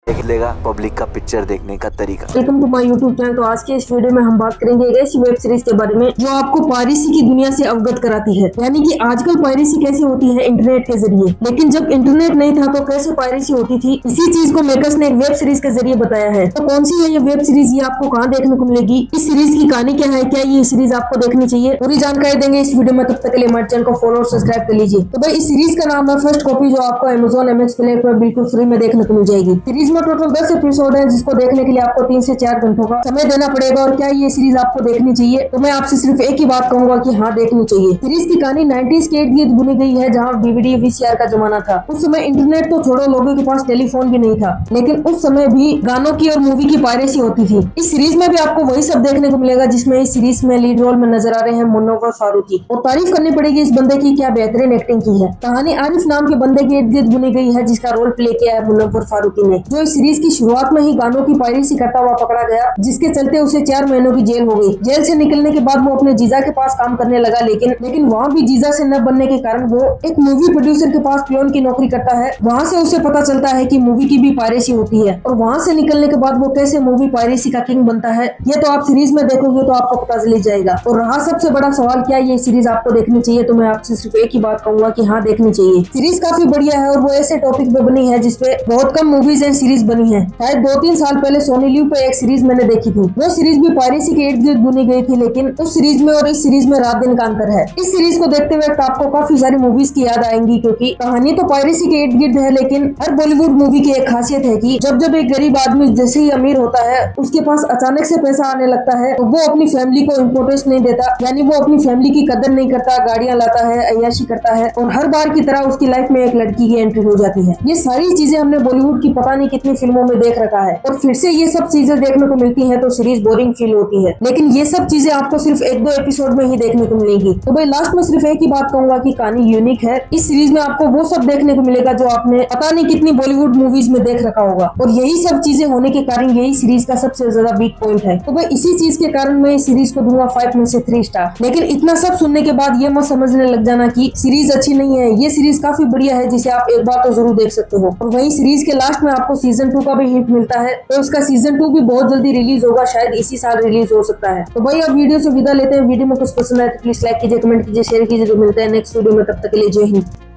देख लेगा पब्लिक का पिक्चर देखने का तरीका। Welcome to my YouTube channel. तो आज के इस वीडियो में हम बात करेंगे एक ऐसी वेब सीरीज के बारे में जो आपको पायरेसी की दुनिया से अवगत कराती है। यानी कि आजकल पायरेसी कैसे होती है इंटरनेट के जरिए, लेकिन जब इंटरनेट नहीं था तो कैसे पायरेसी होती थी, इसी चीज को मेकर्स ने एक वेब सीरीज के जरिए बताया है। तो कौन सी है ये वेब सीरीज, ये आपको कहाँ देखने को मिलेगी, इस सीरीज की कहानी क्या है, क्या ये सीरीज आपको देखनी चाहिए, पूरी जानकारी देंगे इस वीडियो में। तब तक के लिए हमारे चैनल को फॉलो और सब्सक्राइब कर लीजिए। तो भाई इस सीरीज का नाम है फर्स्ट कॉपी, जो आपको Amazon MX प्ले पर बिल्कुल फ्री में देखने को मिल जाएगी। सीरीज में टोटल 10 एपिसोड है, जिसको देखने के लिए आपको 3 से 4 घंटों का समय देना पड़ेगा। और क्या ये सीरीज आपको देखनी चाहिए, तो मैं आपसे सिर्फ एक ही बात कहूंगा कि हाँ, देखनी चाहिए। सीरीज की कहानी 90s के इर्द गिर्द बुनी गई है, जहाँ DVD VCR का जमाना था। उस समय इंटरनेट तो छोड़ो, लोगों के पास टेलीफोन भी नहीं था, लेकिन उस समय भी गानों की और मूवी की पायरेसी होती थी। इस सीरीज में भी आपको वही सब देखने को मिलेगा जिसमें इस सीरीज में लीड रोल में नजर आ रहे हैं मुनव्वर फारूकी। और तारीफ करनी पड़ेगी इस बंदे की, क्या बेहतरीन एक्टिंग की है। कहानी आरिफ नाम के बंदे के इर्द गिर्द बुनी गई है, जिसका रोल प्ले किया है मुनव्वर फारूकी ने, जो इस सीरीज की शुरुआत में ही गानों की पायरेसी करता हुआ पकड़ा गया, जिसके चलते उसे 4 महीनों की जेल हो गई। जेल से निकलने के बाद वो अपने जीजा के पास काम करने लगा, लेकिन वहाँ भी जीजा से न बनने के कारण वो एक मूवी प्रोड्यूसर के पास पियोन की नौकरी करता है। वहाँ से उसे पता चलता है कि मूवी की भी पायरेसी होती है, और वहाँ से निकलने के बाद वो कैसे मूवी पायरेसी का किंग बनता है, ये तो आप सीरीज में देखोगे तो आपको पता चल जाएगा। और रहा सबसे बड़ा सवाल, क्या ये सीरीज आपको देखनी चाहिए, तो मैं आपसे सिर्फ एक ही बात कहूंगा कि हाँ, देखनी चाहिए। सीरीज काफी बढ़िया है और वो ऐसे टॉपिक पे बनी है जिसपे बहुत कम मूवीज एंड सीरीज बनी है। शायद 2-3 साल पहले सोनी लिव पे एक सीरीज मैंने देखी थी, वो सीरीज भी पायरेसी के इर्द गिर्द बुनी गई थी, लेकिन उस सीरीज में और इस सीरीज में रात दिन का अंतर है। इस सीरीज को देखते वक्त आपको काफी सारी मूवीज की याद आएंगी, क्योंकि कहानी तो पायरेसी के इर्द गिर्द है, लेकिन हर बॉलीवुड मूवी की एक खासियत है कि जब एक गरीब आदमी जैसे ही अमीर होता है, उसके पास अचानक से पैसा आने लगता है, तो वो अपनी फैमिली को इम्पोर्टेंस नहीं देता, यानी वो अपनी फैमिली की कदर नहीं करता, गाड़ियां लाता है, अय्याशी करता है, और हर बार की तरह उसकी लाइफ में एक लड़की की एंट्री हो जाती है। ये सारी चीजें हमने बॉलीवुड की पता नहीं कितनी फिल्मों में देख रखा है, और फिर से ये सब चीजें देखने को मिलती है तो सीरीज बोरिंग फील होती है। लेकिन ये सब चीजें आपको सिर्फ 1-2 एपिसोड में ही देखने को मिलेगी। तो भाई लास्ट में सिर्फ एक ही बात कहूंगा कि कहानी यूनिक है। इस सीरीज में आपको वो सब देखने को मिलेगा जो आपने पता नहीं कितनी बॉलीवुड मूवीज में देख रखा होगा, और यही सब चीजें होने के कारण यही सीरीज का सबसे ज्यादा वीक पॉइंट है। तो भाई इसी चीज के कारण मैं इस सीरीज को दूंगा 5 में से 3 स्टार। लेकिन इतना सब सुनने के बाद ये मत समझने लग जाना कि सीरीज अच्छी नहीं है। ये सीरीज काफी बढ़िया है, जिसे आप एक बार तो जरूर देख सकते हो। और वही सीरीज के लास्ट में आपको सीजन 2 का भी हिंट मिलता है, तो उसका सीजन 2 भी बहुत जल्दी रिलीज होगा, शायद इसी साल रिलीज हो सकता है। तो भाई अब वीडियो से विदा लेते हैं। वीडियो में कुछ पसंद आए तो प्लीज लाइक कीजिए, कमेंट कीजिए, शेयर कीजिए। तो मिलते हैं नेक्स्ट वीडियो में, तब तक के लिए जय हिंद।